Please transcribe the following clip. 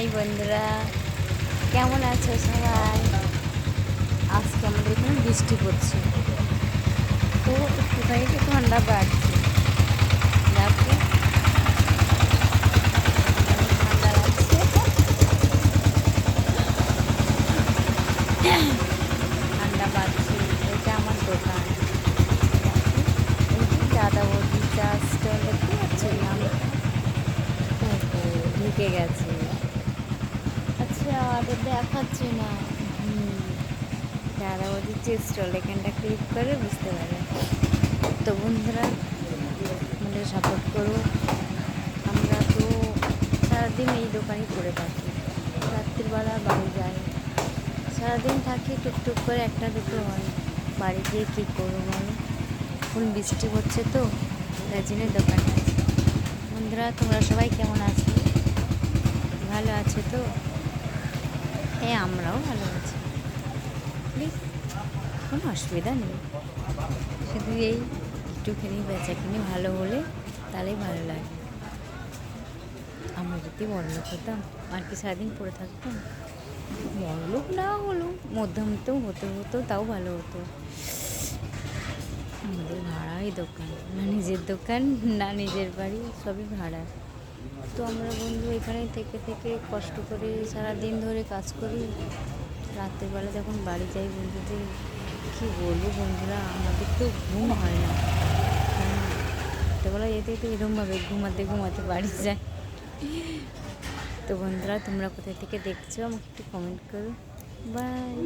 High বন্ধুরা, কেমন আছো সবাই? আজকে আমাদের এখানে বৃষ্টি পড়ছে, তো একটুখানি একটু ঠান্ডা বাড়ছে। দেখো ঠান্ডা লাগছে, ঠান্ডা বাড়ছে। এটা আমার দোকান। দাদা বৌদি চা স্টল দেখতে পাচ্ছিলাম, ঢুকে গেছে। আচ্ছা, এটা দেখাচ্ছে না। দাদা বৌদির যে স্টল, এখানটা ক্লিক করে বুঝতে পারে। তো বন্ধুরা, আমাদের সাপোর্ট করো। আমরা তো সারাদিন এই দোকানেই পড়ে থাকি, রাত্রিবেলা বাড়ি যাই, সারাদিন থাকি, টুকটুক করে একটা দুটো হয়। বাড়ি গিয়ে কী করবো বলো? এখন বৃষ্টি হচ্ছে তো, তাই জন্য দোকানে আছি। বন্ধুরা, তোমরা সবাই কেমন আছো? ভালো আছো তো? হ্যাঁ, আমরাও ভালো আছি। প্লিজ, কোনো অসুবিধা নেই। শুধু এই একটুখানি বেচাখানি ভালো হলে তাহলেই ভালো লাগে। আমরা যদি বড়লোক হতাম, আর কি সারাদিন পড়ে থাকতাম? বড়লোক না হলো, মধ্যবিত্ত হতে হতো, তাও ভালো হতো। আমাদের ভাড়াই দোকান, না নিজের দোকান, না নিজের বাড়ি, সবই ভাড়া। তো আমরা বন্ধু এখানে থেকে থেকে কষ্ট করে সারাদিন ধরে কাজ করি। রাত্রেবেলা যখন বাড়ি যাই বন্ধুদের, কী বলবো বন্ধুরা, আমাদের তো ঘুম হয় না। রাত্রেবেলা যেতে যেতে এরকমভাবে ঘুমাতে ঘুমাতে বাড়ি যায়। তো বন্ধুরা, তোমরা কোথায় থেকে দেখছো আমাকে একটু কমেন্ট করো। বাই।